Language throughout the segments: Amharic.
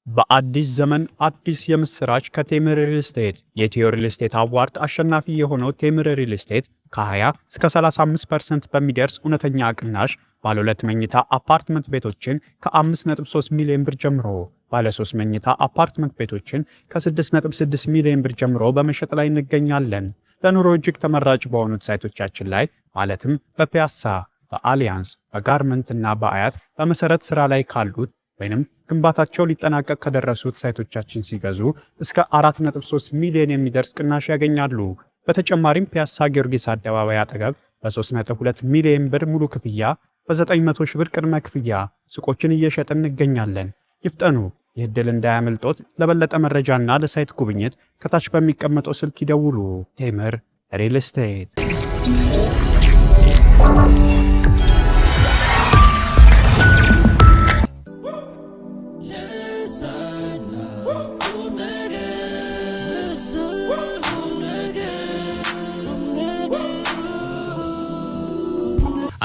በአዲስ ዘመን አዲስ የምስራች ከቴምር ሪል ስቴት የኢትዮ ሪል ስቴት አዋርድ አሸናፊ የሆነው ቴምር ሪል ስቴት ከ20 እስከ 35% በሚደርስ እውነተኛ ቅናሽ ባለ 2 መኝታ አፓርትመንት ቤቶችን ከ5.3 ሚሊዮን ብር ጀምሮ ባለ 3 መኝታ አፓርትመንት ቤቶችን ከ6.6 ሚሊዮን ብር ጀምሮ በመሸጥ ላይ እንገኛለን። ለኑሮ እጅግ ተመራጭ በሆኑት ሳይቶቻችን ላይ ማለትም በፒያሳ፣ በአሊያንስ፣ በጋርመንት እና በአያት በመሰረት ስራ ላይ ካሉት ወይንም ግንባታቸው ሊጠናቀቅ ከደረሱት ሳይቶቻችን ሲገዙ እስከ 4.3 ሚሊዮን የሚደርስ ቅናሽ ያገኛሉ። በተጨማሪም ፒያሳ ጊዮርጊስ አደባባይ አጠገብ በ3.2 ሚሊዮን ብር ሙሉ ክፍያ በ900 ሺህ ብር ቅድመ ክፍያ ሱቆችን እየሸጥን እንገኛለን። ይፍጠኑ! ይህ ዕድል እንዳያመልጦት። ለበለጠ መረጃና ለሳይት ጉብኝት ከታች በሚቀመጠው ስልክ ይደውሉ። ቴምር ሪል ስቴት።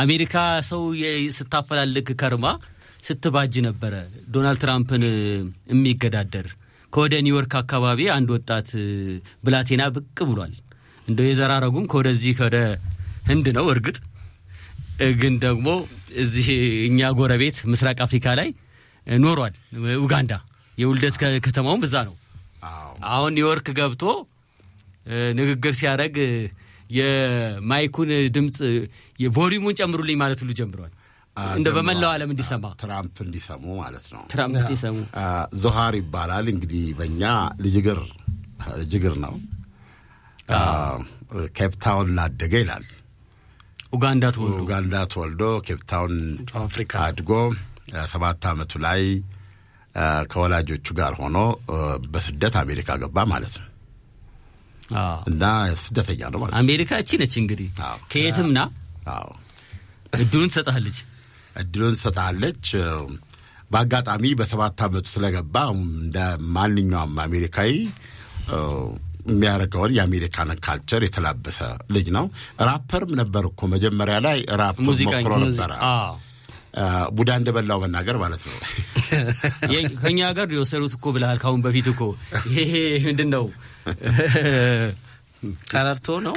አሜሪካ ሰው ስታፈላልግ ከርማ ስትባጅ ነበር ዶናልድ ትራምፕን የሚገዳደር ከወደ ኒውዮርክ አካባቢ አንድ ወጣት ብላቴና ብቅ ብሏል። እንደው የዘራረጉም ከወደዚህ ከወደ ህንድ ነው። እርግጥ ግን ደግሞ እዚህ እኛ ጎረቤት ምስራቅ አፍሪካ ላይ ኖሯል። ኡጋንዳ የውልደት ከተማውም እዛ ነው። አሁን ኒውዮርክ ገብቶ ንግግር ሲያደርግ የማይኩን ድምጽ የቮሊዩሙን ጨምሩልኝ ማለት ሁሉ ጀምሯል። እንደ በመላው ዓለም እንዲሰማ ትራምፕ እንዲሰሙ ማለት ነው። ትራምፕ እንዲሰሙ ዞሃር ይባላል እንግዲህ በእኛ ልጅግር ነው። ኬፕ ታውን ላደገ ይላል። ኡጋንዳ ተወልዶ ኬፕ ታውን አፍሪካ አድጎ 7 ዓመቱ ላይ ከወላጆቹ ጋር ሆኖ በስደት አሜሪካ ገባ ማለት ነው። እና ስደተኛ ነው ማለት ነው። አሜሪካ እቺ ነች እንግዲህ ከየትምና እድሉን ትሰጣለች። በአጋጣሚ በ7 ዓመቱ ስለገባ እንደ ማንኛውም አሜሪካዊ የሚያደርገውን የአሜሪካን ካልቸር የተላበሰ ልጅ ነው። ራፐርም ነበር እኮ መጀመሪያ ላይ ራፕ ሞክሮ ነበር። ቡዳ እንደበላው መናገር ማለት ነው። ከኛ ሀገር የወሰዱት እኮ ብለሃል ካሁን በፊት እኮ ይሄ ምንድነው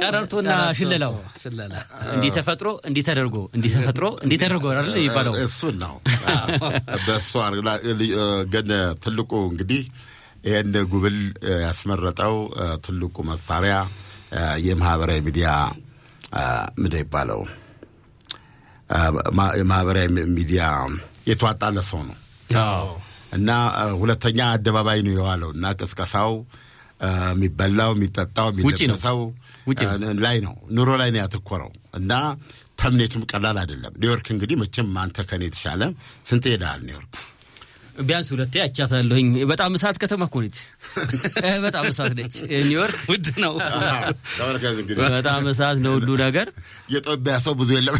ቀረርቶና ሽለላው እንዲተፈጥሮ አይደል ይባላል። እሱ ነው በሱ ግን ትልቁ እንግዲህ ይሄን ጉብል ያስመረጠው ትልቁ መሳሪያ የማህበራዊ ሚዲያ ምን ይባላል የማህበራዊ ሚዲያ የተዋጣለ ሰው ነው። እና ሁለተኛ አደባባይ ነው የዋለውና ቅስቀሳው የሚበላው የሚጠጣው የሚለበሰው ላይ ነው፣ ኑሮ ላይ ነው ያተኮረው። እና ተምኔቱም ቀላል አይደለም። ኒውዮርክ እንግዲህ መቼም አንተ ከኔ ተሻለ ስንት ሄዳል ኒውዮርክ? ቢያንስ 2 ያቻታለሁኝ። በጣም እሳት ከተማ እኮ ነች። በጣም እሳት ነች ኒውዮርክ። ውድ ነው በጣም እሳት ነው ሁሉ ነገር። የጦቢያ ሰው ብዙ የለም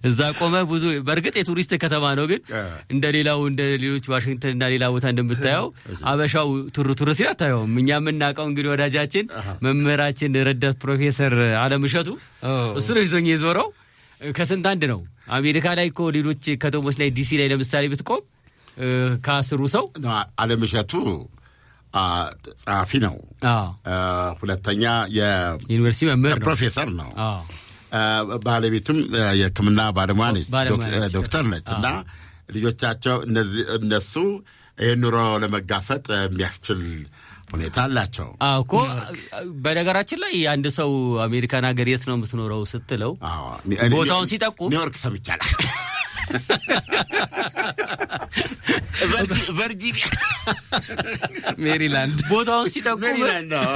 እዛ ቆመ ብዙ። በርግጥ የቱሪስት ከተማ ነው፣ ግን እንደ ሌሎች ዋሽንግተን እና ሌላ ቦታ እንደምታየው አበሻው ቱር ሲል አታየውም። እኛ የምናውቀው እንግዲህ ወዳጃችን መምህራችን ረዳት ፕሮፌሰር አለምሸቱ እሱ ነው ይዞኝ የዞረው። ከስንት አንድ ነው። አሜሪካ ላይ እኮ ሌሎች ከተሞች ላይ ዲሲ ላይ ለምሳሌ ብትቆም ከ10 ሰው አለምሸቱ ጸሐፊ ነው። ሁለተኛ የዩኒቨርሲቲ መምህር ፕሮፌሰር ነው። ባለቤቱም የሕክምና ባለሙያ ነች፣ ዶክተር ነች። እና ልጆቻቸው እነሱ ይህን ኑሮ ለመጋፈጥ የሚያስችል ሁኔታ አላቸው እኮ። በነገራችን ላይ አንድ ሰው አሜሪካን ሀገር የት ነው የምትኖረው ስትለው ቦታውን ሲጠቁም ኒውዮርክ ሰምቻለሁ፣ ቨርጂኒያ፣ ሜሪላንድ ቦታውን ሲጠቁም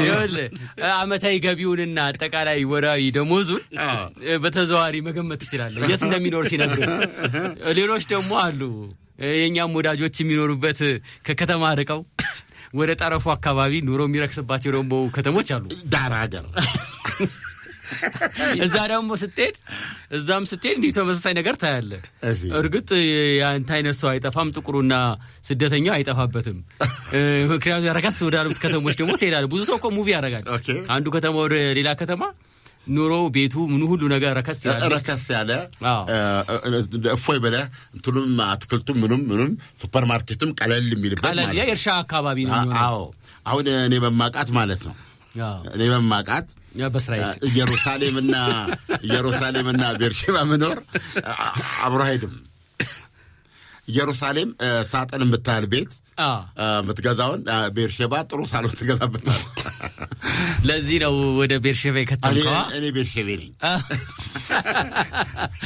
ይኸውልህ ዓመታዊ ገቢውንና አጠቃላይ ወራዊ ደሞዙን በተዘዋዋሪ መገመት ትችላለህ የት እንደሚኖር ሲነግርህ። ሌሎች ደግሞ አሉ የኛም ወዳጆች የሚኖሩበት ከከተማ ርቀው ወደ ጠረፉ አካባቢ ኑሮ የሚረክስባቸው ደግሞ ከተሞች አሉ፣ ዳር ሀገር። እዛ ደግሞ ስትሄድ እንዲህ ተመሳሳይ ነገር ታያለህ። እርግጥ ያንተ አይነት ሰው አይጠፋም፣ ጥቁሩና ስደተኛው አይጠፋበትም። ምክንያቱም ያረጋስ ወዳሉት ከተሞች ደግሞ ትሄዳለህ። ብዙ ሰው እኮ ሙቪ ያደርጋል ከአንዱ ከተማ ወደ ሌላ ከተማ ኑሮ ቤቱ ምን ሁሉ ነገር ረከስ ያለ እፎይ በለ እንትሉም አትክልቱም ምንም ሱፐርማርኬቱም ቀለል የሚልበት ማለት ነው። የእርሻ አካባቢ ነው የሚሆነው። አዎ አሁን እኔ በማቃት ማለት ነው። እኔ በማቃት ኢየሩሳሌምና ቤርሼባ መኖር አብሮ አይደለም። ኢየሩሳሌም ሳጥን የምታህል ቤት ምትገዛውን ቤርሼባ ጥሩ ሳሎን ትገዛበታል። ለዚህ ነው ወደ ቤርሼባ የከተምከው። እኔ ቤርሼባ ነኝ።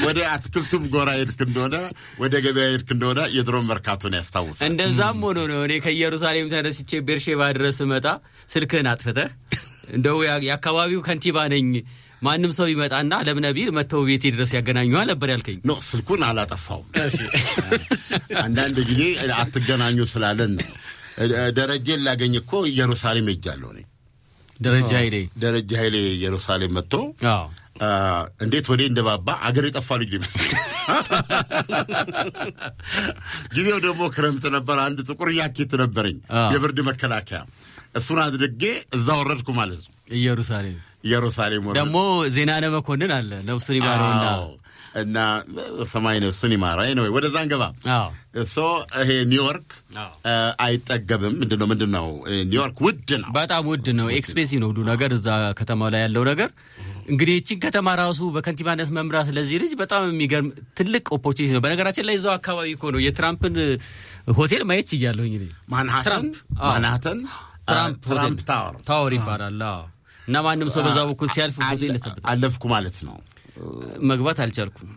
ወደ አትክልቱም ጎራ ሄድክ እንደሆነ ወደ ገበያ ሄድክ እንደሆነ የድሮ መርካቶን ያስታውሳል። እንደዛም ሆኖ ነው እኔ ከኢየሩሳሌም ተነስቼ ቤርሼባ ድረስ መጣ ስልክህን አጥፍተህ እንደው የአካባቢው ከንቲባ ነኝ ማንም ሰው ይመጣና ለምነቢል መተው ቤቴ ድረስ ያገናኙዋል ነበር ያልከኝ። ኖ ስልኩን አላጠፋው። አንዳንድ ጊዜ አትገናኙ ስላለን ደረጃን ላገኝ እኮ ኢየሩሳሌም ሄጃለሁ ነኝ። ደረጃ ኃይሌ ኢየሩሳሌም መጥቶ እንዴት ወዴ እንደባባ አገር የጠፋ ልጅ ይመስል ጊዜው ደግሞ ክረምት ነበር። አንድ ጥቁር ያኬት ነበረኝ የብርድ መከላከያ እሱን አድርጌ እዛ ወረድኩ ማለት ነው። ኢየሩሳሌም ወረድኩ። ደግሞ ዜናነ መኮንን አለ ነፍሱን ይማረውና እና ሰማይ ነፍሱን ይማረው ነው። ወደዛ እንገባ። ይሄ ኒውዮርክ አይጠገብም። ምንድነው ኒውዮርክ ውድ ነው፣ በጣም ውድ ነው። ኤክስፔንሲቭ ነው ሁሉ ነገር እዛ ከተማው ላይ ያለው ነገር። እንግዲህ እቺን ከተማ ራሱ በከንቲባነት መምራት ለዚህ ልጅ በጣም የሚገርም ትልቅ ኦፖርቹኒቲ ነው። በነገራችን ላይ እዛው አካባቢ እኮ ነው የትራምፕን ሆቴል ማየት ይያለሁኝ እኔ። ማንሃተን ትራምፕ ታወር ይባላል። እና ማንም ሰው በዛ በኩል ሲያልፍ ፎቶ ይነሳበት። አለፍኩ ማለት ነው። መግባት አልቻልኩም።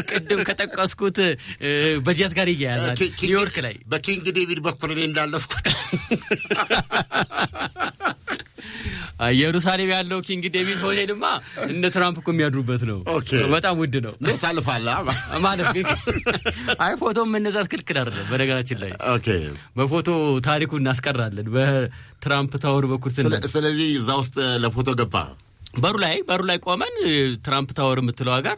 ቅድም ከጠቀስኩት በጀት ጋር ይያያዛል። ኒውዮርክ ላይ በኪንግ ዴቪድ በኩል እኔ እንዳለፍኩ ኢየሩሳሌም ያለው ኪንግ ዴቪድ ሆቴልማ እነ ትራምፕ እኮ የሚያድሩበት ነው። በጣም ውድ ነው። ታልፋለህ ማለት ግን አይ ፎቶ መነሳት ክልክል አይደለም። በነገራችን ላይ በፎቶ ታሪኩ እናስቀራለን በትራምፕ ታወር በኩል ስለዚህ እዛ ውስጥ ለፎቶ ገባ። በሩ ላይ ቆመን ትራምፕ ታወር የምትለው ጋር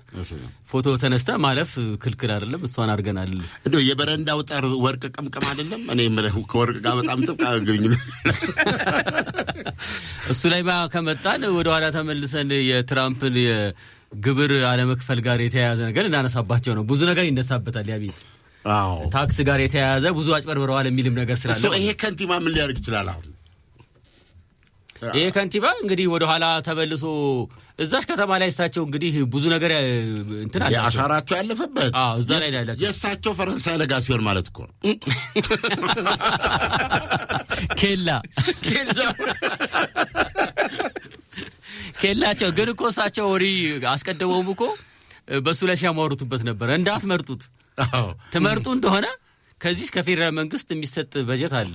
ፎቶ ተነስተ ማለፍ ክልክል አይደለም። እሷን አድርገናል። እንደው የበረንዳው ጠር ወርቅ ቅምቅም አይደለም። እኔ የምልህ ከወርቅ ጋር በጣም ጥብቅ ግንኙነት እሱ ላይ ከመጣን ወደ ኋላ ተመልሰን የትራምፕን የግብር አለመክፈል ጋር የተያያዘ ነገር እናነሳባቸው ነው። ብዙ ነገር ይነሳበታል። ያ ቤት ታክስ ጋር የተያያዘ ብዙ አጭበርብረዋል የሚልም ነገር ስላለ ይሄ ከንቲባ ምን ሊያደርግ ይችላል? አሁን ይሄ ከንቲባ እንግዲህ ወደ ኋላ ተመልሶ እዛሽ ከተማ ላይ እሳቸው እንግዲህ ብዙ ነገር እንትን አለ አሻራቸው ያለፈበት እዛ ላይ ያላቸው የእሳቸው ፈረንሳይ ለጋ ሲሆን ማለት እኮ ነው። ኬላቸው ግን እኮ እሳቸው ወሪ አስቀደመውም እኮ በሱ ላይ ሲያሟሩትበት ነበር። እንዳትመርጡት ትመርጡ እንደሆነ ከዚህ ከፌደራል መንግስት የሚሰጥ በጀት አለ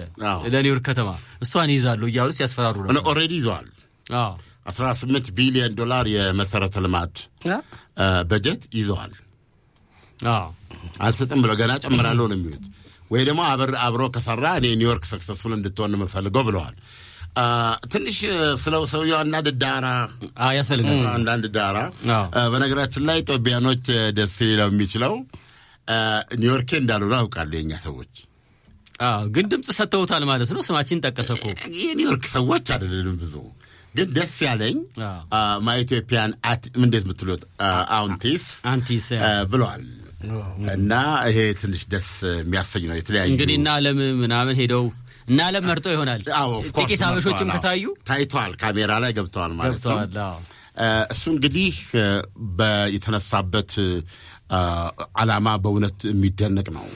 ለኒውዮርክ ከተማ እሷን ይዛሉ እያሉ ሲያስፈራሩ ነው። ኦሬዲ ይዘዋል። 18 ቢሊዮን ዶላር የመሰረተ ልማት በጀት ይዘዋል። አልሰጥም ብለው ገና ጨምራለሁ ነው የሚሉት። ወይ ደግሞ አብሮ ከሰራ እኔ ኒውዮርክ ሰክሰስፉል እንድትሆን የምፈልገው ብለዋል። ትንሽ ስለው ሰውየው አንዳንድ ዳራ ያስፈልጋል። አንዳንድ ዳራ በነገራችን ላይ ኢትዮጵያኖች ደስ ሊለው የሚችለው ኒውዮርክ እንዳሉ አውቃለሁ የኛ ሰዎች። ግን ድምጽ ሰጥተውታል ማለት ነው። ስማችን ጠቀሰኮ የኒውዮርክ ሰዎች አይደለም ብዙ ግን ደስ ያለኝ ማይ ኢትዮጵያን እንዴት ምትሉት አንቲስ ብለዋል። እና ይሄ ትንሽ ደስ የሚያሰኝ ነው። የተለያዩ እንግዲህ እና ዓለም ምናምን ሄደው እና ዓለም መርጠው ይሆናል። ጥቂት አበሾችም ታይቷል፣ ካሜራ ላይ ገብተዋል ማለት ነው። እሱ እንግዲህ የተነሳበት ዓላማ በእውነት የሚደነቅ ነው።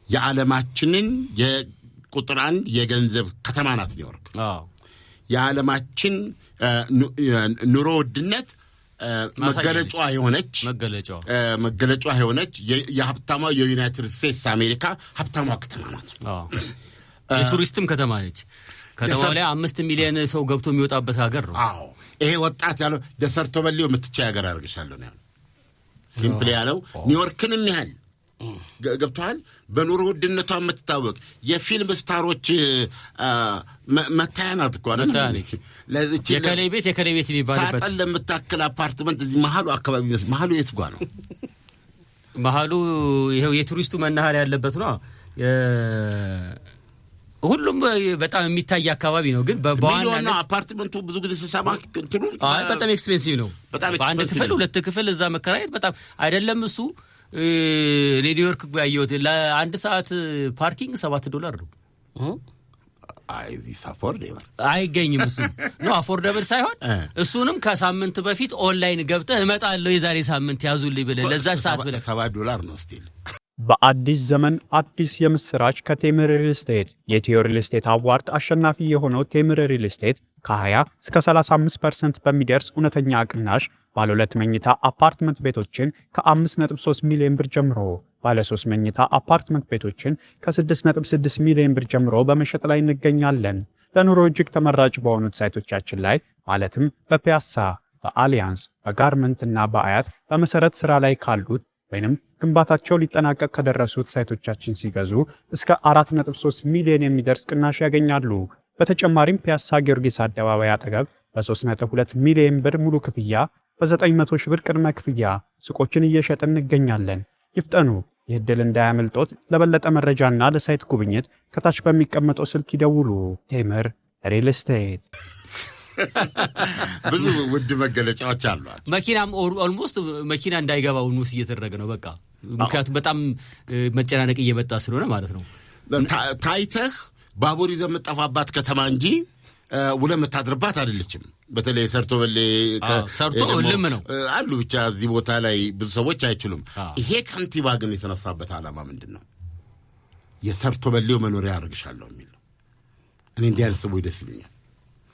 የዓለማችንን የቁጥር 1 የገንዘብ ከተማ ናት ኒውዮርክ። የዓለማችን ኑሮ ውድነት መገለጫዋ የሆነች የሀብታሟ የዩናይትድ ስቴትስ አሜሪካ ሀብታሟ ከተማ ናት። የቱሪስትም ከተማ ነች። ከተማው ላይ 5 ሚሊዮን ሰው ገብቶ የሚወጣበት ሀገር ነው። ይሄ ወጣት ያለው ደሰርቶ በሊው የምትቻይ ሀገር አድርገሻለሁ ነው ሲምፕል ያለው። ኒውዮርክንም ያህል ገብቷል። በኑሮ ውድነቷ የምትታወቅ የፊልም ስታሮች መታያ ናት እኮ አይደል? የከሌ ቤት የሚባልበት ሳጥን ለምታክል አፓርትመንት እዚህ መሀሉ አካባቢ መሀሉ የት ጓ ነው? መሀሉ ይሄው የቱሪስቱ መናኸሪያ ያለበት ነው። ሁሉም በጣም የሚታይ አካባቢ ነው ግን በዋናነት አፓርትመንቱ ብዙ ጊዜ ሲሰማ እንትኑ በጣም ኤክስፔንሲቭ ነው በአንድ ክፍል ሁለት ክፍል እዛ መከራየት በጣም አይደለም እሱ ኒውዮርክ ያየሁት ለአንድ ሰዓት ፓርኪንግ $7 ነው አይዚ አፎርደብል አይገኝም እሱ ነው አፎርደብል ሳይሆን እሱንም ከሳምንት በፊት ኦንላይን ገብተህ እመጣለሁ የዛሬ ሳምንት ያዙልኝ ብለህ ለዛ ሰዓት ብለህ $7 ነው ስቲል በአዲስ ዘመን አዲስ የምስራች ከቴምር ሪል ስቴት የኢትዮ ሪል ስቴት አዋርድ አሸናፊ የሆነው ቴምር ሪል ስቴት ከ20 እስከ 35% በሚደርስ እውነተኛ ቅናሽ ባለ 2 መኝታ አፓርትመንት ቤቶችን ከ5.3 ሚሊዮን ብር ጀምሮ ባለ 3 መኝታ አፓርትመንት ቤቶችን ከ6.6 ሚሊዮን ብር ጀምሮ በመሸጥ ላይ እንገኛለን። ለኑሮ እጅግ ተመራጭ በሆኑት ሳይቶቻችን ላይ ማለትም በፒያሳ፣ በአሊያንስ፣ በጋርመንት እና በአያት በመሰረት ስራ ላይ ካሉት ወይንም ግንባታቸው ሊጠናቀቅ ከደረሱት ሳይቶቻችን ሲገዙ እስከ 4.3 ሚሊዮን የሚደርስ ቅናሽ ያገኛሉ። በተጨማሪም ፒያሳ ጊዮርጊስ አደባባይ አጠገብ በ3.2 ሚሊዮን ብር ሙሉ ክፍያ በ900 ሺህ ብር ቅድመ ክፍያ ሱቆችን እየሸጥን እንገኛለን። ይፍጠኑ! ይህ ዕድል እንዳያመልጦት። ለበለጠ መረጃና ለሳይት ጉብኝት ከታች በሚቀመጠው ስልክ ይደውሉ። ቴምር ሪል ስቴት ብዙ ውድ መገለጫዎች አሏት። መኪናም ኦልሞስት መኪና እንዳይገባ ኦልሞስት እየተደረገ ነው በቃ ምክንያቱም በጣም መጨናነቅ እየመጣ ስለሆነ ማለት ነው። ታይተህ ባቡር ይዘህ የምትጠፋባት ከተማ እንጂ ውለህ የምታድርባት አይደለችም። በተለይ ሰርቶ በሌ ሰርቶ ልም ነው አሉ ብቻ እዚህ ቦታ ላይ ብዙ ሰዎች አይችሉም። ይሄ ከንቲባ ግን የተነሳበት ዓላማ ምንድነው? የሰርቶ በሌው መኖሪያ አድርግሻለሁ የሚል ነው። እኔ እንዲህ ያለ ሰዎች ደስ ይሉኛል።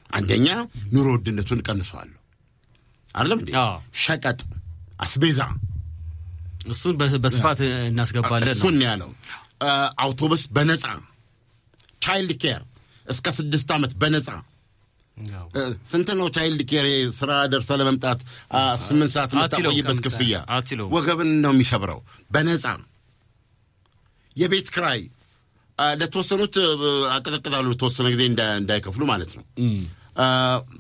አንደኛ ኑሮ ውድነቱን ቀንሷል አይደለም እንዴ? ሸቀጥ አስቤዛ እሱን በስፋት እናስገባለን እሱን ያለው አውቶቡስ በነፃ ቻይልድ ኬር እስከ 6 ዓመት በነፃ ስንት ነው ቻይልድ ኬር ስራ ደርሰ ለመምጣት 8 ሰዓት መታቆይበት ክፍያ ወገብን ነው የሚሰብረው በነፃ የቤት ክራይ ለተወሰኑት አቀዘቅዛሉ ለተወሰነ ጊዜ እንዳይከፍሉ ማለት ነው።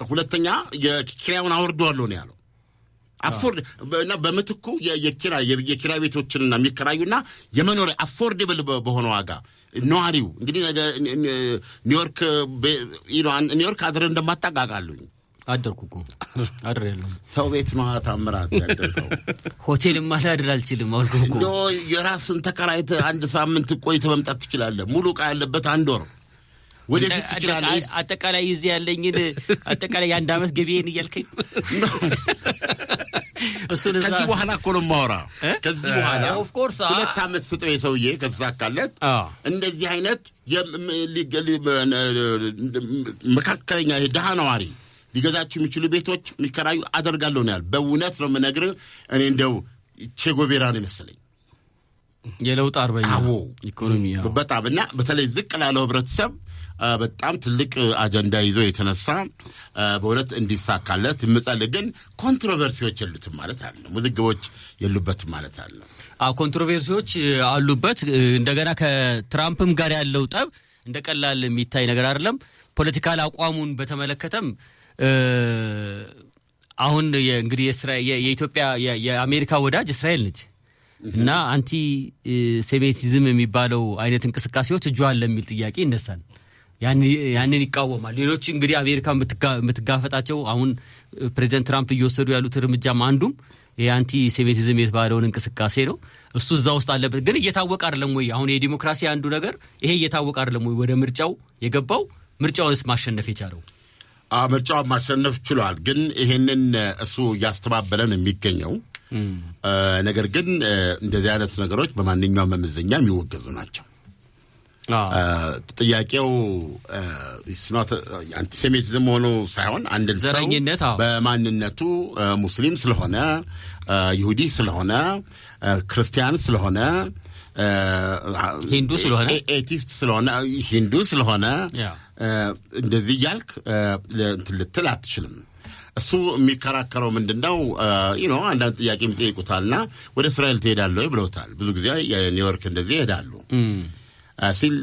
ሁለተኛ የኪራዩን አወርደዋለሁ ነው ያለው። አፎርድ እና በመትኩ የኪራይ ቤቶችንና የሚከራዩና የመኖሪያ አፎርደብል በሆነ ዋጋ ነዋሪው እንግዲህ ኒውዮርክ አድረ እንደማታቃቃሉኝ አደርኩ እኮ አድሬያለሁ። ሰው ቤት ማታ አምራት ያደርኩ ሆቴልም ማላድር አልችልም አልኩ እኮ የራስን ተከራይተ አንድ ሳምንት ቆይተ መምጣት ትችላለህ። ሙሉ ዕቃ ያለበት አንድ ወር ወደፊት ትችላለህ። አጠቃላይ እዚህ ያለኝን አጠቃላይ አንድ አመት ገቢዬን እያልከኝ ከዚህ በኋላ እኮ ነው የማወራ። ከዚህ በኋላ ኦፍ ኮርስ 2 አመት ስጠው የሰውዬ ከተሳካለት እንደዚህ አይነት መካከለኛ የድሃ ነዋሪ ሊገዛቸው የሚችሉ ቤቶች የሚከራዩ አደርጋለሁ ነው ያል። በእውነት ነው የምነግርህ። እኔ እንደው ቼጎቬራ ነው መሰለኝ የለውጥ አርበኛ ኢኮኖሚ በጣም እና በተለይ ዝቅ ላለው ህብረተሰብ በጣም ትልቅ አጀንዳ ይዞ የተነሳ በእውነት እንዲሳካለት ምጸል ግን ኮንትሮቨርሲዎች የሉትም ማለት አይደለም። ውዝግቦች የሉበትም ማለት አይደለም። ኮንትሮቨርሲዎች አሉበት። እንደገና ከትራምፕም ጋር ያለው ጠብ እንደቀላል የሚታይ ነገር አይደለም። ፖለቲካል አቋሙን በተመለከተም አሁን እንግዲህ የኢትዮጵያ የአሜሪካ ወዳጅ እስራኤል ነች እና አንቲ ሴሜቲዝም የሚባለው አይነት እንቅስቃሴዎች እጁ አለ የሚል ጥያቄ ይነሳል። ያንን ይቃወማል። ሌሎች እንግዲህ አሜሪካ የምትጋፈጣቸው አሁን ፕሬዚዳንት ትራምፕ እየወሰዱ ያሉት እርምጃም አንዱም የአንቲ ሴሜቲዝም የተባለውን እንቅስቃሴ ነው። እሱ እዛ ውስጥ አለበት። ግን እየታወቀ አይደለም ወይ? አሁን የዲሞክራሲ አንዱ ነገር ይሄ እየታወቀ አይደለም ወይ? ወደ ምርጫው የገባው ምርጫውንስ ማሸነፍ የቻለው ምርጫውን ማሸነፍ ችሏል። ግን ይሄንን እሱ እያስተባበለን የሚገኘው ነገር ግን እንደዚህ አይነት ነገሮች በማንኛውም መመዘኛ የሚወገዙ ናቸው። ጥያቄው ስኖት አንቲሴሚቲዝም ሆኖ ሳይሆን አንድን ሰው በማንነቱ ሙስሊም ስለሆነ ይሁዲ ስለሆነ ክርስቲያን ስለሆነ ሂንዱ ስለሆነ ኤቲስት ስለሆነ ሂንዱ ስለሆነ እንደዚህ ያልክ ልትል አትችልም። እሱ የሚከራከረው ምንድነው? አንዳንድ ጥያቄ የሚጠይቁታልና ወደ እስራኤል ትሄዳለህ ብለውታል። ብዙ ጊዜ የኒውዮርክ እንደዚህ ይሄዳሉ ሲል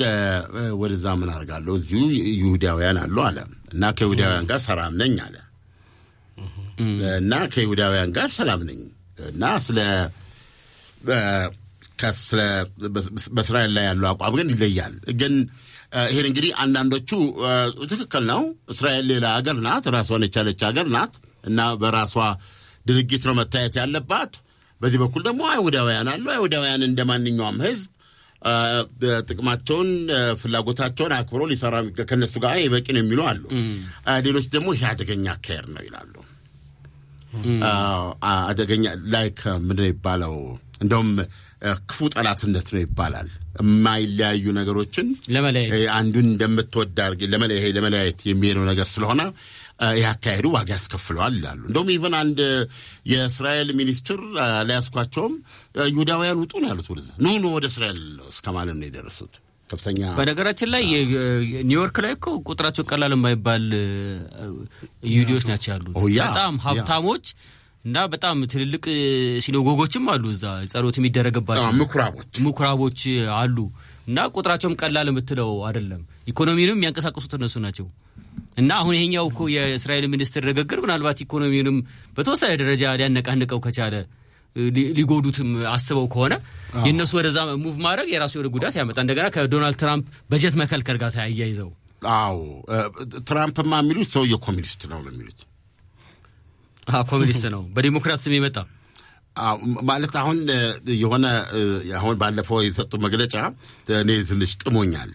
ወደዛ ምን አደርጋለሁ እዚሁ ይሁዳውያን አሉ አለ እና ከይሁዳውያን ጋር ሰላም ነኝ አለ እና ከይሁዳውያን ጋር ሰላም ነኝ እና በእስራኤል ላይ ያለው አቋም ግን ይለያል። ግን ይሄን እንግዲህ አንዳንዶቹ ትክክል ነው እስራኤል ሌላ ሀገር ናት ራሷን የቻለች ሀገር ናት እና በራሷ ድርጊት ነው መታየት ያለባት በዚህ በኩል ደግሞ አይሁዳውያን አሉ አይሁዳውያን እንደማንኛውም ህዝብ ጥቅማቸውን ፍላጎታቸውን አክብሮ ሊሰራ ከነሱ ጋር ይበቂ ነው የሚሉ አሉ ሌሎች ደግሞ ይሄ አደገኛ አካሄድ ነው ይላሉ አደገኛ ላይክ ምንድነው ይባለው እንደውም ክፉ ጠላትነት ነው ይባላል የማይለያዩ ነገሮችን አንዱን እንደምትወድ አድርጊ ለመለያየት የሚሄደው ነገር ስለሆነ ያካሄዱ ዋጋ ያስከፍለዋል ይላሉ እንደውም ኢቭን አንድ የእስራኤል ሚኒስትር ሊያስኳቸውም ይሁዳውያን ውጡ ነው ያሉት ወደዛ ኑ ወደ እስራኤል እስከማለት ነው የደረሱት ከፍተኛ በነገራችን ላይ ኒውዮርክ ላይ እኮ ቁጥራቸው ቀላል የማይባል ይሁዲዎች ናቸው ያሉት በጣም ሀብታሞች እና በጣም ትልልቅ ሲኖጎጎችም አሉ እዛ ጸሎት የሚደረግባቸው ምኩራቦች አሉ እና ቁጥራቸውም ቀላል የምትለው አይደለም ኢኮኖሚንም የሚያንቀሳቅሱት እነሱ ናቸው እና አሁን ይሄኛው እኮ የእስራኤል ሚኒስትር ንግግር ምናልባት ኢኮኖሚውንም በተወሰነ ደረጃ ሊያነቃንቀው ከቻለ ሊጎዱትም አስበው ከሆነ የነሱ ወደዛ ሙቭ ማድረግ የራሱ የሆነ ጉዳት ያመጣ እንደገና ከዶናልድ ትራምፕ በጀት መከልከል ጋር ተያይዘው ትራምፕማ የሚሉት ሰው የኮሚኒስት ነው ለሚሉት ኮሚኒስት ነው በዲሞክራት ስም ይመጣ ማለት አሁን የሆነ አሁን ባለፈው የሰጡ መግለጫ እኔ ትንሽ ጥሞኛል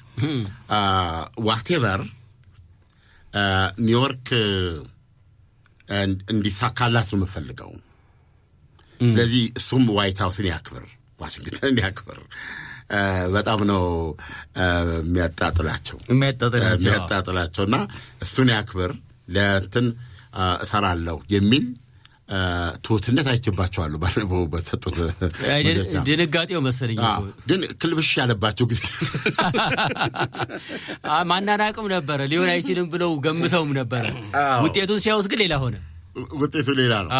ዋቴቨር ኒውዮርክ እንዲሳካላት ነው የምፈልገው ስለዚህ እሱም ዋይት ሃውስን ያክብር ዋሽንግተንን ያክብር በጣም ነው የሚያጣጥላቸውና እሱን ያክብር ለእንትን እሰራለሁ የሚል ትውትነት አይችባቸዋል ባለፈው በሰጡት ድንጋጤው መሰለኝ ግን ክልብሽ ያለባቸው ጊዜ ማናናቅም ነበር ሊሆን አይችልም ብለው ገምተውም ነበር ውጤቱን ሲያውስ ግን ሌላ ሆነ ውጤቱ ሌላ ነው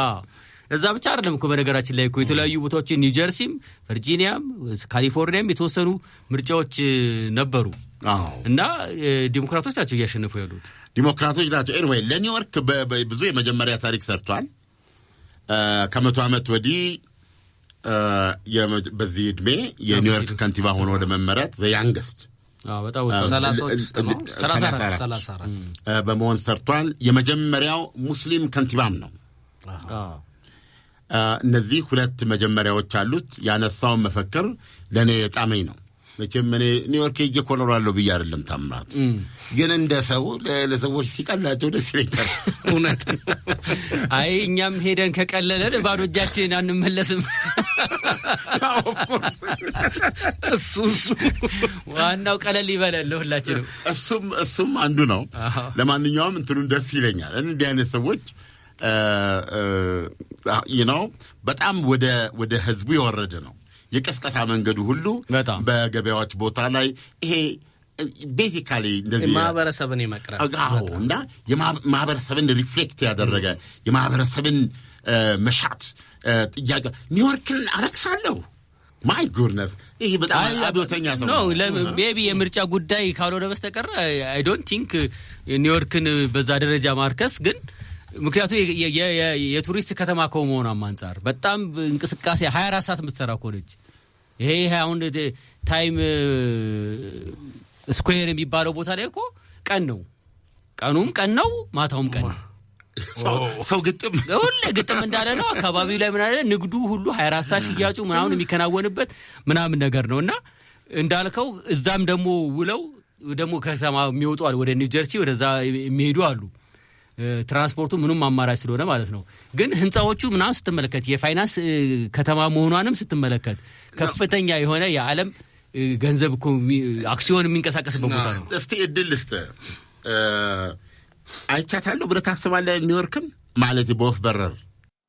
እዛ ብቻ አይደለም እኮ በነገራችን ላይ እኮ የተለያዩ ቦታዎች ኒው ጀርሲም ቨርጂኒያም ካሊፎርኒያም የተወሰኑ ምርጫዎች ነበሩ እና ዲሞክራቶች ናቸው ያሸነፉ ያሉት ዲሞክራቶች ናቸው ኤኒዌይ ለኒውዮርክ ብዙ የመጀመሪያ ታሪክ ሰርቷል ከመቶ ዓመት ወዲህ በዚህ እድሜ የኒውዮርክ ከንቲባ ሆኖ ወደ መመረጥ ዘያንግስት በጣም 34 በመሆን ሰርቷል የመጀመሪያው ሙስሊም ከንቲባም ነው እነዚህ ሁለት መጀመሪያዎች አሉት ያነሳው መፈክር ለኔ ጣመኝ ነው መቼም እኔ ኒውዮርክ እየኮሎራለሁ ብዬ አይደለም ታምራት ግን እንደ ሰው ለሰዎች ሲቀላቸው ደስ ይለኛል እውነት አይ እኛም ሄደን ከቀለለን ባዶ እጃችን አንመለስም እሱ ዋናው ቀለል ይበላል ሁላችንም እሱም አንዱ ነው ለማንኛውም እንትኑን ደስ ይለኛል እንዲህ አይነት ሰዎች በጣም ወደ ህዝቡ የወረደ ነው የቀስቀሳ መንገዱ ሁሉ በገበያዎች ቦታ ላይ ይሄ ቤዚካሊ እንደዚህ ማህበረሰብን ይመክራል እና የማህበረሰብን ሪፍሌክት ያደረገ የማህበረሰብን መሻት ጥያቄ ኒውዮርክን አረክሳለሁ ማይ ጉድነስ ይሄ በጣም አብዮተኛ ሰው ነው ሜቢ የምርጫ ጉዳይ ካልሆነ በስተቀር አይ ዶንት ቲንክ ኒውዮርክን በዛ ደረጃ ማርከስ ግን ምክንያቱ የቱሪስት ከተማ ከመሆኑ አንፃር በጣም እንቅስቃሴ 24 ሰዓት የምትሰራ ኮሌጅ ይሄ አሁን ታይም ስኩዌር የሚባለው ቦታ ላይ እኮ ቀን ነው ቀኑም ቀን ነው ማታውም ቀን ነው ሰው ግጥም እንዳለ ነው አካባቢው ላይ ምን አለ ንግዱ ሁሉ 24 ሰዓት ሽያጩ ምናምን የሚከናወንበት ምናምን ነገር ነውና እንዳልከው እዛም ደግሞ ውለው ደግሞ ከተማ የሚወጡ አሉ ወደ ኒው ጀርሲ ወደዛ የሚሄዱ አሉ ትራንስፖርቱ ምንም አማራጭ ስለሆነ ማለት ነው ግን ህንጻዎቹ ምናምን ስትመለከት የፋይናንስ ከተማ መሆኗንም ስትመለከት ከፍተኛ የሆነ የዓለም ገንዘብ አክሲዮን የሚንቀሳቀስበት ቦታ ነው እስቲ እድልስተ አይቻታለሁ ብለህ ታስባለህ ኒውዮርክን ማለት በወፍ በረር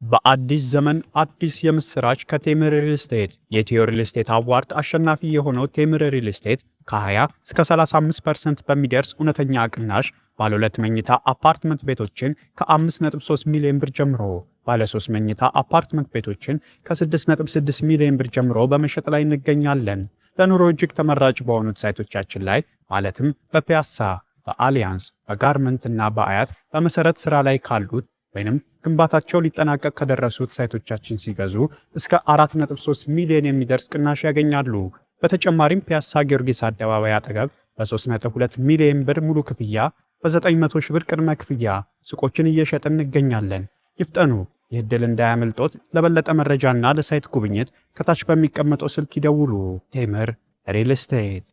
በአዲስ ዘመን አዲስ የምስራች ከቴምር ሪል ስቴት የቴምር ሪል ስቴት አዋርድ አሸናፊ የሆነው ቴምር ሪል ስቴት ከ20 እስከ 35% በሚደርስ እውነተኛ ቅናሽ ባለ 2 መኝታ አፓርትመንት ቤቶችን ከ5.3 ሚሊዮን ብር ጀምሮ ባለ 3 መኝታ አፓርትመንት ቤቶችን ከ6.6 ሚሊዮን ብር ጀምሮ በመሸጥ ላይ እንገኛለን። ለኑሮ እጅግ ተመራጭ በሆኑት ሳይቶቻችን ላይ ማለትም በፒያሳ፣ በአሊያንስ፣ በጋርመንት እና በአያት በመሰረት ስራ ላይ ካሉት ወይንም ግንባታቸው ሊጠናቀቅ ከደረሱት ሳይቶቻችን ሲገዙ እስከ 4.3 ሚሊዮን የሚደርስ ቅናሽ ያገኛሉ። በተጨማሪም ፒያሳ ጊዮርጊስ አደባባይ አጠገብ በ3.2 ሚሊዮን ብር ሙሉ ክፍያ፣ በ900 ሺህ ብር ቅድመ ክፍያ ሱቆችን እየሸጥን እንገኛለን። ይፍጠኑ! ይህ ዕድል እንዳያመልጦት። ለበለጠ መረጃና ለሳይት ጉብኝት ከታች በሚቀመጠው ስልክ ይደውሉ። ቴምር ሪል ስቴት።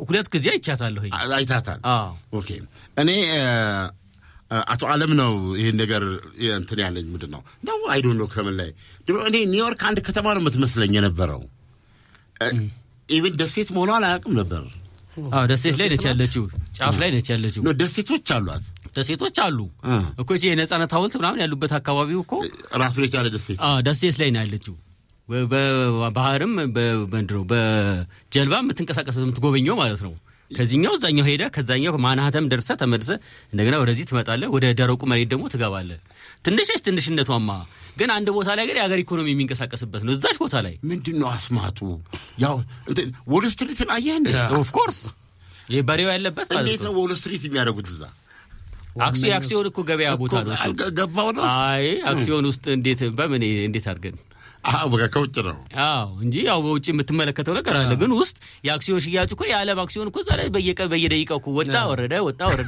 2 ጊዜ አይቻታለሁ። አይታታል? ኦኬ። እኔ አቶ ዓለም ነው ይሄን ነገር እንትን ያለኝ ምንድነው ነው አይ ዶንት ኖ ከምን ላይ ድሮ እኔ ኒውዮርክ አንድ ከተማ ነው የምትመስለኝ የነበረው። ኢቭን ደሴት መሆኗን አላውቅም ነበር። ደሴት ላይ ነች ያለችው፣ ጫፍ ላይ ነች ያለችው። ነው ደሴቶች አሏት። ደሴቶች አሉ እኮ እዚህ የነጻነት ሐውልት ምናምን ያሉበት አካባቢው እኮ ራሱ ላይ ያለ ደሴት። ደሴት ላይ ነው ያለችው። በባህርም በመንድሮ በጀልባ የምትንቀሳቀሰው የምትጎበኘው ማለት ነው። ከዚህኛው እዛኛው ሄዳ ከዛኛው ማንሃተም ደርሰ ተመልሰ እንደገና ወደዚህ ትመጣለህ። ወደ ደረቁ መሬት ደግሞ ትገባለህ። ትንሽነቷማ ግን አንድ ቦታ ላይ ግን የሀገር ኢኮኖሚ የሚንቀሳቀስበት ነው። እዛች ቦታ ላይ ምንድነው አስማቱ? ያው ዎል ስትሪት ላይ ኦፍ ኮርስ ይሄ በሬው ያለበት ማለት ነው። እንዴት ነው ዎል ስትሪት የሚያደርጉት? እዛ አክሲዮን እኮ ገበያ ቦታ ነው እሱ። ገባው ነው። አይ አክሲዮን ውስጥ እንዴት አድርገን በቃ ከውጭ ነው እንጂ ያው በውጭ የምትመለከተው ነገር አለ። ግን ውስጥ የአክሲዮን ሽያጭ እኮ የዓለም አክሲዮን እኮ ዛሬ በየደቂቃው እኮ ወጣ ወረደ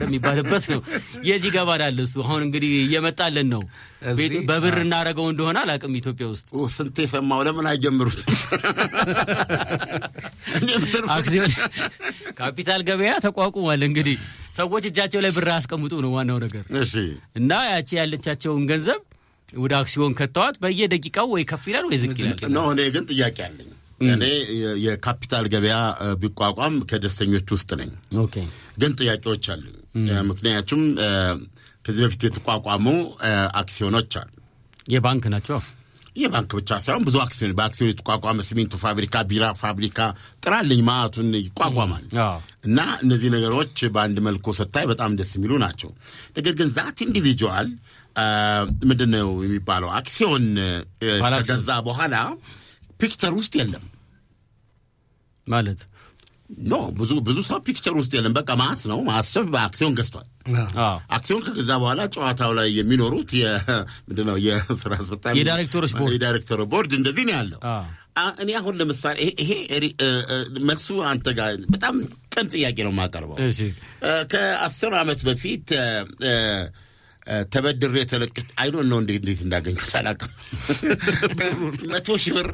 የሚባልበት ነው። የዚህ ገባዳል እሱ። አሁን እንግዲህ እየመጣልን ነው። በብር እናረጋው እንደሆነ አላውቅም። ኢትዮጵያ ውስጥ ስንት የሰማው ለምን አይጀምሩት? አክሲዮን ካፒታል ገበያ ተቋቁሟል። እንግዲህ ሰዎች እጃቸው ላይ ብር አያስቀምጡ ነው ዋናው ነገር። እና ያቺ ያለቻቸውን ገንዘብ ወደ አክሲዮን ከተዋት በየደቂቃው ወይ ከፍ ይላል ወይ ዝቅ ይላል ነው። እኔ ግን ጥያቄ አለኝ። እኔ የካፒታል ገበያ ቢቋቋም ከደስተኞች ውስጥ ነኝ። ኦኬ። ግን ጥያቄዎች አሉኝ። ምክንያቱም ከዚህ በፊት የተቋቋሙ አክሲዮኖች አሉ። የባንክ ናቸው። የባንክ ብቻ ሳይሆን ብዙ በአክሲዮን የተቋቋመ ሲሚንቶ ፋብሪካ፣ ቢራ ፋብሪካ ጥራልኝ ማቱን ይቋቋማል። እና እነዚህ ነገሮች በአንድ መልኩ ስታይ በጣም ደስ የሚሉ ናቸው። ነገር ግን ዛት ኢንዲቪጁዋል ምንድነው የሚባለው አክሲዮን ከገዛ በኋላ ፒክቸር ውስጥ የለም ማለት ነው። ብዙ ሰው ፒክቸር ውስጥ የለም። በቃ ማለት ነው ማሰብ በአክሲዮን ገዝቷል። አክሲዮን ከገዛ በኋላ ጨዋታው ላይ የሚኖሩት ምንድነው የሥራ አስፈጻሚ የዳይሬክተሮች ቦርድ እንደዚህ ነው ያለው። እኔ አሁን ለምሳሌ ይሄ መልሱ አንተ ጋር በጣም ቀን ጥያቄ ነው የማቀርበው። ከ10 ዓመት በፊት ተበድሬ ተለቅቄ አይ ዶንት ኖ እንዴት እንዳገኘሁት አላውቅም። 100 ሺህ ብር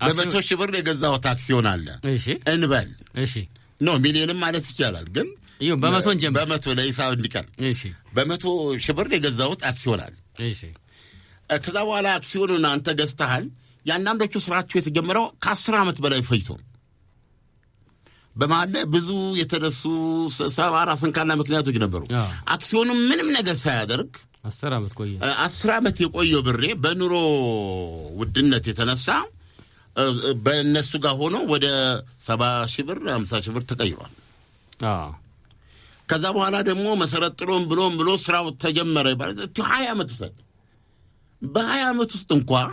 በ100 ሺህ ብር የገዛሁት አክሲዮን አለ እንበል። ኖ ሚሊዮንም ማለት ይቻላል። ግን በመቶ ለሂሳብ እንዲቀር 100 ሺህ ብር የገዛሁት አክሲዮን አለ። ከዛ በኋላ አክሲዮኑን አንተ ገዝተሃል። ያንዳንዶቹ ስራቸው የተጀመረው ከ10 ዓመት በላይ ፈጅቶ በመሀል ላይ ብዙ የተነሱ ሰባራ ሰንካላ ምክንያቶች ነበሩ። አክሲዮኑ ምንም ነገር ሳያደርግ 10 ዓመት የቆየው ብሬ በኑሮ ውድነት የተነሳ በእነሱ ጋር ሆኖ ወደ 70 ሺህ ብር 50 ሺህ ብር ተቀይሯል። ከዛ በኋላ ደግሞ መሰረት ጥሎም ብሎ ስራው ተጀመረ ይባላል። 20 ዓመት ውስጥ በ20 ዓመት ውስጥ እንኳን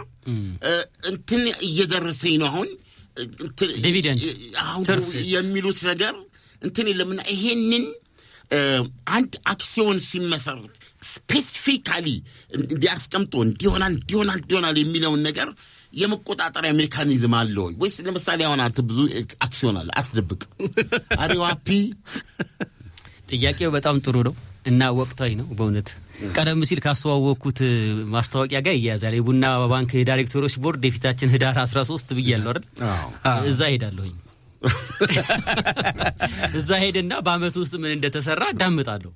እንትን እየደረሰኝ ነው አሁን ዲቪደንድ የሚሉት ነገር እንትን የለምና ይሄንን አንድ አክሲዮን ሲመሰርት ስፔሲፊካሊ እንዲያስቀምጦ እንዲሆናል የሚለውን ነገር የመቆጣጠሪያ ሜካኒዝም አለ ወይስ ለምሳሌ አሁን አንተ ብዙ አክሲዮን አለ አትደብቅ አሪዋፒ? ጥያቄው በጣም ጥሩ ነው እና ወቅታዊ ነው በእውነት። ቀደም ሲል ካስተዋወቅኩት ማስታወቂያ ጋር ይያዛል። የቡና ባንክ ዳይሬክተሮች ቦርድ የፊታችን ህዳር 13 ብያለሁ አይደል? እዛ ሄዳለሁኝ። እዛ ሄድና በአመት ውስጥ ምን እንደተሰራ አዳምጣለሁ።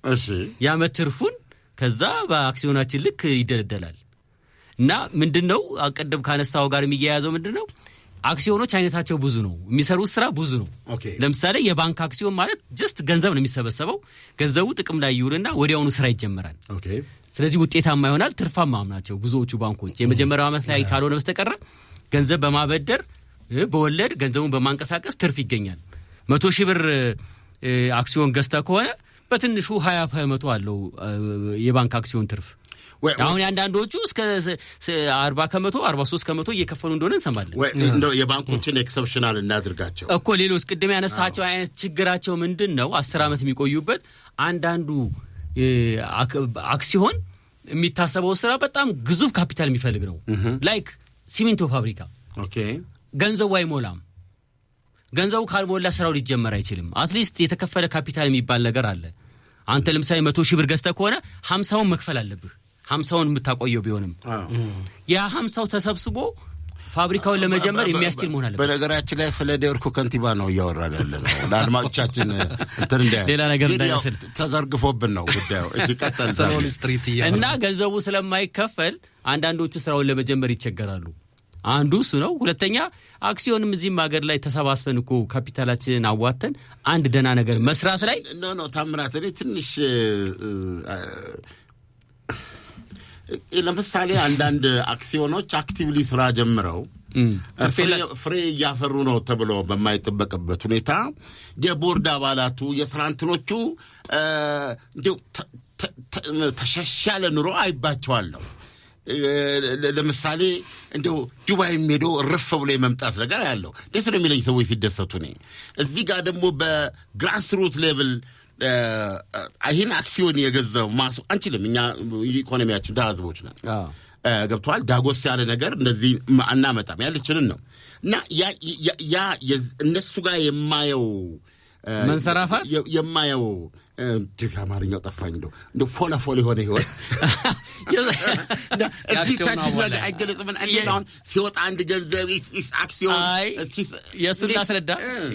የአመት ትርፉን ከዛ በአክሲዮናችን ልክ ይደለደላል። እና ምንድነው አቀደም ካነሳው ጋር የሚያያዘው ምንድነው አክሲዮኖች አይነታቸው ብዙ ነው። የሚሰሩት ስራ ብዙ ነው። ለምሳሌ የባንክ አክሲዮን ማለት ጀስት ገንዘብ ነው የሚሰበሰበው። ገንዘቡ ጥቅም ላይ ይውልና ወዲያውኑ ስራ ይጀምራል። ስለዚህ ውጤታማ ይሆናል። ትርፋማም ናቸው ብዙዎቹ ባንኮች። የመጀመሪያው አመት ላይ ካልሆነ በስተቀር ገንዘብ በማበደር በወለድ ገንዘቡን በማንቀሳቀስ ትርፍ ይገኛል። 100 ሺህ ብር አክሲዮን ገዝታ ከሆነ በትንሹ 20% አለው የባንክ አክሲዮን ትርፍ። አሁን አንዳንዶቹ እስከ 40% 43% እየከፈሉ እንደሆነ እንሰማለን። እንደው የባንኮችን ኤክሰፕሽናል እናድርጋቸው እኮ ሌሎች ቅድም ያነሳቸው አይነት ችግራቸው ምንድነው? 10 ዓመት የሚቆዩበት አንዳንዱ አክሲዮን የሚታሰበው ስራ በጣም ግዙፍ ካፒታል የሚፈልግ ነው። ላይክ ሲሚንቶ ፋብሪካ ገንዘቡ አይሞላም። ገንዘቡ ካልሞላ ስራው ሊጀመር አይችልም። አትሊስት የተከፈለ ካፒታል የሚባል ነገር አለ። አንተ ለምሳሌ 100,000 ብር ገዝተህ ከሆነ 50ውን መክፈል አለብህ። 50ውን የምታቆየው ቢሆንም ያ 50ው ተሰብስቦ ፋብሪካውን ለመጀመር የሚያስችል መሆን አለበት። በነገራችን ላይ ስለ ኒውዮርክ ከንቲባ ነው እያወራን ያለነው። ለአድማጮቻችን እንትን ሌላ ነገር እንዳይመስል ተዘርግፎብን ነው ጉዳዩ። እሺ ቀጥል። እና ገንዘቡ ስለማይከፈል አንዳንዶቹ ስራውን ለመጀመር ይቸገራሉ። አንዱ እሱ ነው። ሁለተኛ አክሲዮንም እዚህም ሀገር ላይ ተሰባስበን እኮ ካፒታላችንን አዋተን አንድ ደና ነገር መስራት ላይ ኖ ታምራት እኔ ትንሽ ለምሳሌ አንዳንድ አክሲዮኖች አክቲቭሊ ስራ ጀምረው ፍሬ እያፈሩ ነው ተብሎ በማይጠበቅበት ሁኔታ የቦርድ አባላቱ የስራንትኖቹ እንደው ተሻሻለ ኑሮ አይባቸዋለሁ። ለምሳሌ እንደው ዱባይ ሄዶ ረፍ ብሎ የመምጣት ነገር ያለው ደስ የሚለኝ ሰዎች ሲደሰቱ ነው። እዚህ ጋር ደግሞ በግራስ ሩት ሌቭል አይን አክሲዮን የገዛው ማሱ አንችልም። እኛ ኢኮኖሚያችን ዳዝቦች ነን። ገብቷል። ዳጎስ ያለ ነገር እንደዚህ አናመጣም ያለችንን ነው። እና ያ እነሱ ጋር የማየው መንሰራፋት የማየው አማርኛው ጠፋኝ። እንደው ፎለፎል የሆነ ህይወት እዚህ ታች ነገር አይገለጽም። አንደኛውን ሲወጣ አንድ ገንዘብ አክሲዮን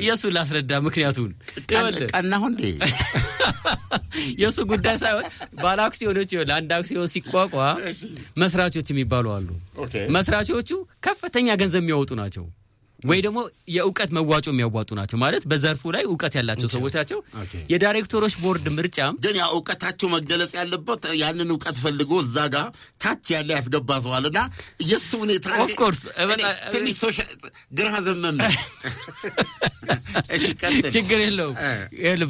የሱ ላስረዳ ምክንያቱን ቀናሁ እንዴ የሱ ጉዳይ ሳይሆን ባለ አክሲዮኖች ለአንድ አክሲዮን ሲቋቋም መስራቾች የሚባሉ አሉ። መስራቾቹ ከፍተኛ ገንዘብ የሚያወጡ ናቸው ወይ ደግሞ የእውቀት መዋጮ የሚያዋጡ ናቸው። ማለት በዘርፉ ላይ እውቀት ያላቸው ሰዎች ናቸው። የዳይሬክተሮች ቦርድ ምርጫም ግን ያ እውቀታቸው መገለጽ ያለበት ያንን እውቀት ፈልጎ እዛ ጋር ታች ያለ ያስገባ ሰዋልና የሱ ሁኔታ ኦፍ ኮርስ ትንሽ ግራ ዘመም ችግር የለውም።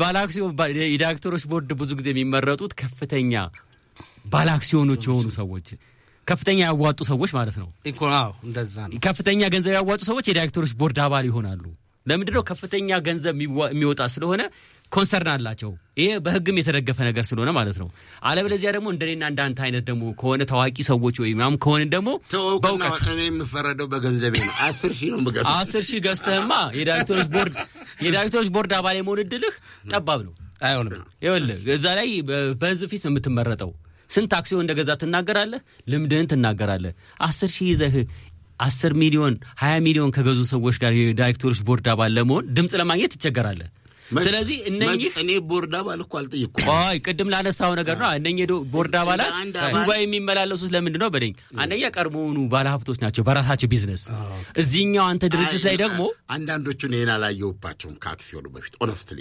ባለአክሲዮን የዳይሬክተሮች ቦርድ ብዙ ጊዜ የሚመረጡት ከፍተኛ ባለአክሲዮኖች የሆኑ ሰዎች ከፍተኛ ያዋጡ ሰዎች ማለት ነው። እንደዛ ነው። ከፍተኛ ገንዘብ ያዋጡ ሰዎች የዳይሬክተሮች ቦርድ አባል ይሆናሉ። ለምንድነው? ከፍተኛ ገንዘብ የሚወጣ ስለሆነ ኮንሰርን አላቸው። ይሄ በህግም የተደገፈ ነገር ስለሆነ ማለት ነው። አለበለዚያ ደግሞ እንደኔና እንዳንተ አይነት ደግሞ ከሆነ ታዋቂ ሰዎች ወይ ምናምን ከሆነ ደግሞ በእውቀት እኔ የምፈረደው በገንዘብ ነው። 10,000 ነው የምገዛው። 10,000 ገዝተህማ የዳይሬክተሮች ቦርድ አባል የመሆን እድልህ ጠባብ ነው። አይሆንም። ይኸውልህ እዛ ላይ በህዝብ ፊት ነው የምትመረጠው። ስንት አክሲዮን እንደገዛ ትናገራለህ፣ ልምድህን ትናገራለህ። 10,000 ይዘህ 10 ሚሊዮን 20 ሚሊዮን ከገዙ ሰዎች ጋር የዳይሬክተሮች ቦርድ አባል ለመሆን ድምጽ ለማግኘት ትቸገራለህ። ስለዚህ እኔ ቦርድ አባል እኮ አልጠየቅኩም። ቅድም ላነሳው ነገር ነው። እነኚህ ቦርድ አባላት ዱባይ የሚመላለሱት ለምንድን ነው በለኝ። አንደኛ ቀድሞውኑ ባለሀብቶች ናቸው በራሳቸው ቢዝነስ። እዚህኛው አንተ ድርጅት ላይ ደግሞ አንዳንዶቹን ይሄን አላየሁባቸውም ከአክሲዮኑ በፊት ኦነስትሊ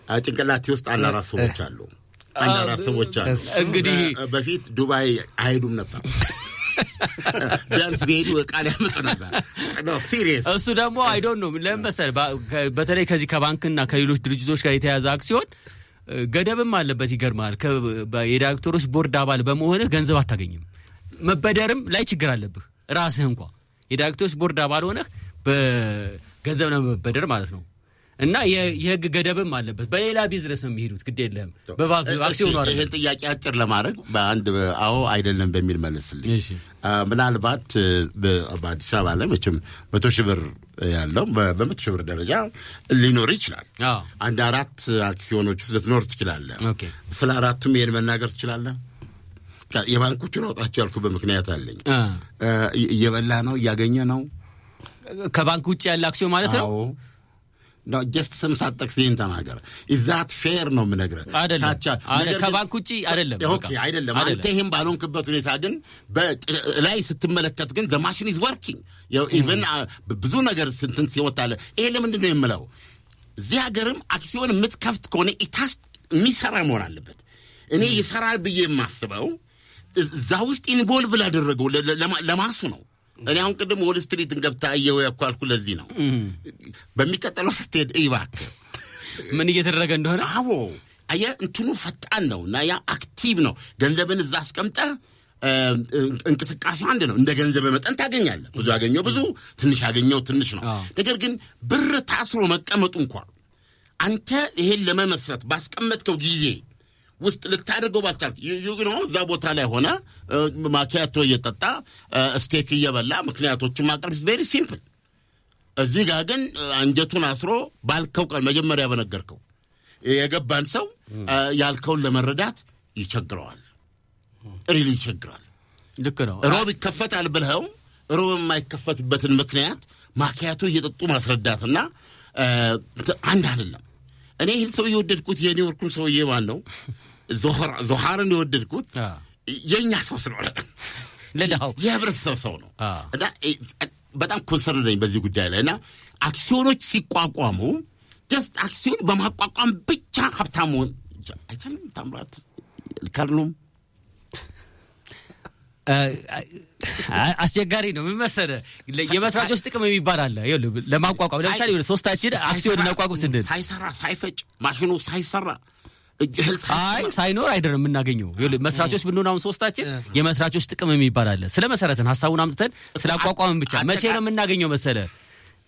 ጭንቅላቴ ውስጥ አንድ አራት ሰዎች አሉ። እንግዲህ በፊት ዱባይ አይሄዱም ነበር። ቢያንስ ቢሄዱ ቃል ያመጡ ነበር። ሲሪየስ እሱ ደግሞ አይ ዶንት ኖ ለምሳሌ በተለይ ከዚህ ከባንክና ከሌሎች ድርጅቶች ጋር የተያዘ አክሲዮን ገደብም አለበት። ይገርማል። የዳይሬክተሮች ቦርድ አባል በመሆንህ ገንዘብ አታገኝም። መበደርም ላይ ችግር አለብህ። ራስህ እንኳን የዳይሬክተሮች ቦርድ አባል ሆነህ በገንዘብ ለመበደር ማለት ነው። እና የህግ ገደብም አለበት። በሌላ ቢዝነስ ነው የሚሄዱት። ግድ የለህም በአክሲዮኑ አይደለም። ይሄን ጥያቄ አጭር ለማድረግ በአንድ አዎ አይደለም በሚል መልስልኝ። ምናልባት በአዲስ አበባ ላይ መቼም 100,000 ብር ያለው በ100,000 ብር ደረጃ ሊኖር ይችላል። አንድ 4 አክሲዮኖች ውስጥ ልትኖር ትችላለህ። ስለ አራቱም ይሄን መናገር ትችላለህ። የባንኮቹን አውጣቸው ያልኩበት ምክንያት አለኝ። እየበላ ነው እያገኘ ነው ከባንክ ውጭ ያለ አክሲዮን ማለት ነው። ነው ጀስት ስም ሳትጠቅስ ይሄን ተናገር። ኢዛት ፌር ነው የምነግርህ። ከባንክ ውጪ አይደለም። ኦኬ አይደለም። አንተ ይሄን ባልሆንክበት ሁኔታ ግን ላይ ስትመለከት ግን the machine is working። ኢቭን ብዙ ነገር ስንትን ሲወጣለ ይሄ ለምንድን ነው የምለው? እዚህ ሀገርም አክሲዮን የምትከፍት ከሆነ ኢታስ የሚሰራ መሆን አለበት። እኔ ይሰራል ብዬ የማስበው እዛ ውስጥ ኢንቮልቭ ላደረገው ለማሱ ነው። እኔ አሁን ቅድም ዎል ስትሪትን ገብታ አየው ያልኩ ለዚህ ነው። በሚቀጥለው ስትሄድ እባክህ ምን እየተደረገ እንደሆነ አዎ አየህ እንትኑ ፈጣን ነውና ያ አክቲቭ ነው። ገንዘብን እዛ አስቀምጠህ እንቅስቃሴው አንድ ነው። እንደ ገንዘብ መጠን ታገኛለህ። ብዙ ያገኘው ብዙ፣ ትንሽ ያገኘው ትንሽ ነው። ነገር ግን ብር ታስሮ መቀመጡ እንኳን አንተ ይሄን ለመመስረት ባስቀመጥከው ጊዜ ውስጥ ልታደርገው ባልቻልክ ነው እዛ ቦታ ላይ ሆነ ማኪያቶ እየጠጣ ስቴክ እየበላ ምክንያቶችን ማቅረብ is very simple። እዚህ ጋር ግን አንጀቱን አስሮ ባልከው ቀን መጀመሪያ በነገርከው የገባን ሰው ያልከውን ለመረዳት ይቸግረዋል። ሪሊ ይቸግራል። ልክ ነው። ሮብ ይከፈታል ብለው ሮብ የማይከፈትበትን ምክንያት ማኪያቶ እየጠጡ ማስረዳትና አንድ አይደለም። እኔ ይህን ሰው የወደድኩት የኒውዮርኩን ሰውዬ ማን ነው ዞሃርን የወደድኩት የኛ ሰው ስለሆነ ለዳው የህብረተሰብ ሰው ነው እና በጣም ኮንሰርን ነኝ በዚህ ጉዳይ ላይ እና አክሲዮኖች ሲቋቋሙ ጀስት አክሲዮን በማቋቋም ብቻ ሀብታም መሆን አይቻልም። ታምራት ካርሉም አስቸጋሪ ነው። ምን መሰለህ የመስራቾች ጥቅም የሚባል አለ። ይኸውልህ ለማቋቋም ለምሳሌ ሶስታችን አክሲዮን እናቋቁም ስንል ሳይሰራ ሳይፈጭ ማሽኑ ሳይሰራ ሳይኖር አይደለም የምናገኘው። ይኸውልህ መስራቾች ብንሆን አሁን ሶስታችን የመስራቾች ጥቅም የሚባል አለ። ስለ መሰረትን ሐሳቡን አምጥተን ስላቋቋምን ብቻ መቼ ነው የምናገኘው መሰለህ?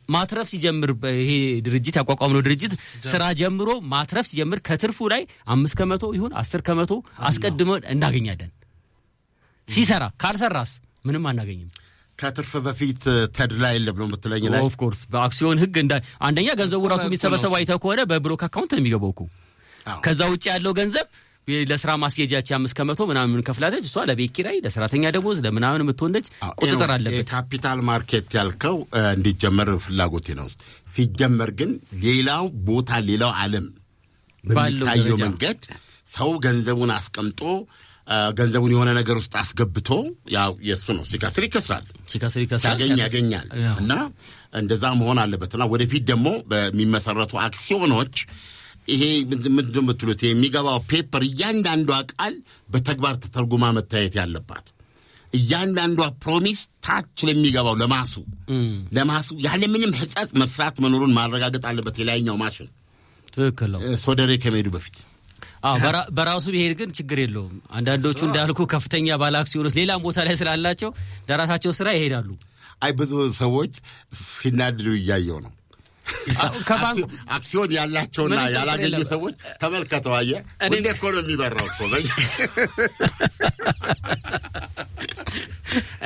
ማትረፍ ሲጀምር ይሄ ድርጅት ያቋቋመው ድርጅት ስራ ጀምሮ ማትረፍ ሲጀምር ከትርፉ ላይ 5% ይሁን 10% አስቀድመን እናገኛለን። ሲሰራ ካልሰራስ ምንም አናገኝም። ከትርፍ በፊት ተድላ የለም ነው የምትለኝ ላይ ኦፍ ኮርስ በአክሲዮን ህግ አንደኛ ገንዘቡ ራሱ የሚሰበሰበው አይተህ ከሆነ በብሮክ አካውንት ነው የሚገባው እኮ። ከዛ ውጪ ያለው ገንዘብ ለስራ ማስጌጃቸው 5% ምናምን ከፍላለች። እሷ ለቤት ኪራይ ለሰራተኛ ደሞዝ ለምናምን የምትወንደች ቁጥጥር አለበት። የካፒታል ማርኬት ያልከው እንዲጀመር ፍላጎቴ ነው። ሲጀመር ግን ሌላው ቦታ ሌላው ዓለም በሚታየው መንገድ ሰው ገንዘቡን አስቀምጦ ገንዘቡን የሆነ ነገር ውስጥ አስገብቶ ያው የሱ ነው ሲካስሪ ከስራል ያገኛል እና እንደዛ መሆን አለበትና ወደፊት ደግሞ በሚመሰረቱ አክሲዮኖች ይሄ ምንድነው የምትሉት የሚገባው ፔፐር እያንዳንዷ ቃል በተግባር ተተርጉማ መታየት ያለባት እያንዳንዷ ፕሮሚስ ታች ለሚገባው ለማሱ ያለ ምንም ህጸት መስራት መኖሩን ማረጋገጥ አለበት። የላይኛው ማሽን ትክክል ነው ሶደሬ ከመሄዱ በፊት በራሱ ቢሄድ ግን ችግር የለውም። አንዳንዶቹ እንዳልኩ ከፍተኛ ባለ አክሲዮኖች ሌላም ቦታ ላይ ስላላቸው ለራሳቸው ስራ ይሄዳሉ። አይ ብዙ ሰዎች ሲናድዱ እያየው ነው። አክሲዮን ያላቸውና ያላገኙ ሰዎች ተመልከተው አየህ ሁሌ እኮ ነው የሚበራው እኮ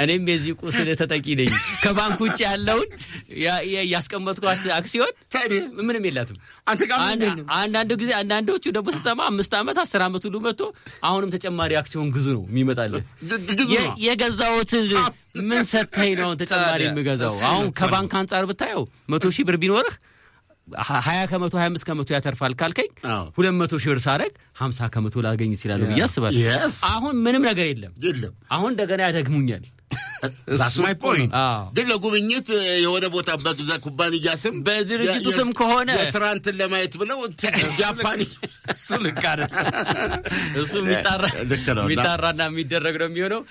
እኔም የዚህ ቁስል ተጠቂ ነኝ። ከባንክ ውጭ ያለውን ያስቀመጥኳት አክሲዮን ምንም የላትም። አንዳንዶቹ ደግሞ ስተማ 5 ዓመት 10 ዓመት ሁሉ መጥቶ አሁንም ተጨማሪ አክሲዮን ግዙ ነው የሚመጣልህ። የገዛሁት ምን ሰተኝ ነው ተጨማሪ የምገዛው? አሁን ከባንክ አንፃር ብታየው 100,000 ብር ቢኖርህ 20% 25% ያተርፋል ካልከኝ 200,000 ብር ሳረግ 50% ላገኝ ይችላል ብዬ አስባለሁ። አሁን ምንም ነገር የለም። አሁን እንደገና ያደግሙኛል። That's my point. ግን ለጉብኝት የሆነ ቦታ በዛ ኩባንያ ስም በድርጅቱ ስም ከሆነ የስራንትን ለማየት ብለው ጃፓኒ ሱልካረ እሱ ሚጣራና የሚደረግ ነው የሚሆነው።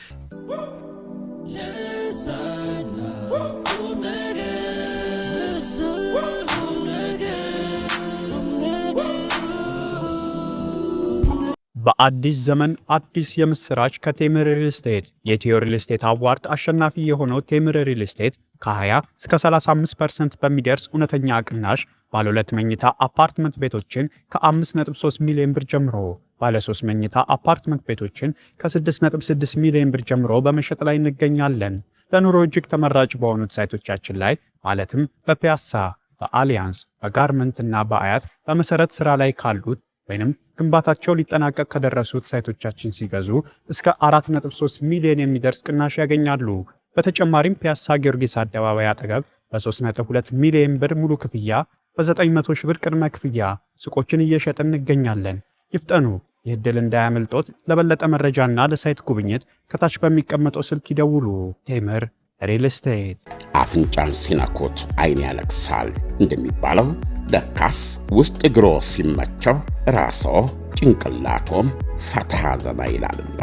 በአዲስ ዘመን አዲስ የምስራች ከቴምር ሪል ስቴት። የኢትዮ ሪል ስቴት አዋርድ አሸናፊ የሆነው ቴምር ሪል ስቴት ከ20 እስከ 35% በሚደርስ እውነተኛ ቅናሽ ባለ 2 መኝታ አፓርትመንት ቤቶችን ከ5.3 ሚሊዮን ብር ጀምሮ፣ ባለ 3 መኝታ አፓርትመንት ቤቶችን ከ6.6 ሚሊዮን ብር ጀምሮ በመሸጥ ላይ እንገኛለን። ለኑሮ እጅግ ተመራጭ በሆኑት ሳይቶቻችን ላይ ማለትም በፒያሳ፣ በአሊያንስ፣ በጋርመንት እና በአያት በመሰረት ስራ ላይ ካሉት ወይንም ግንባታቸው ሊጠናቀቅ ከደረሱት ሳይቶቻችን ሲገዙ እስከ 4.3 ሚሊዮን የሚደርስ ቅናሽ ያገኛሉ። በተጨማሪም ፒያሳ ጊዮርጊስ አደባባይ አጠገብ በ3.2 ሚሊዮን ብር ሙሉ ክፍያ በ900 ሺህ ብር ቅድመ ክፍያ ሱቆችን እየሸጥን እንገኛለን። ይፍጠኑ፣ ይህ ዕድል እንዳያመልጦት። ለበለጠ መረጃና ለሳይት ጉብኝት ከታች በሚቀመጠው ስልክ ይደውሉ። ቴምር ሪል ስቴት። አፍንጫን ሲነኩት አይን ያለቅሳል እንደሚባለው ለካስ ውስጥ እግሮ ሲመቸው ራስዎ ጭንቅላቶም ፈታ ዘና ይላልና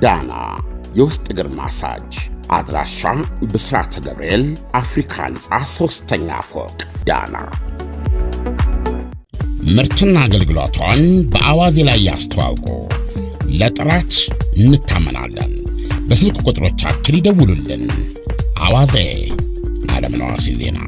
ዳና የውስጥ እግር ማሳጅ አድራሻ ብስራተ ገብርኤል አፍሪካ ህንፃ 3ኛ ፎቅ ዳና። ምርትና አገልግሎቷን በአዋዜ ላይ ያስተዋውቁ። ለጥራች እንታመናለን። በስልክ ቁጥሮቻችን ይደውሉልን። አዋዜ ዓለምነህ ዋሴ ዜና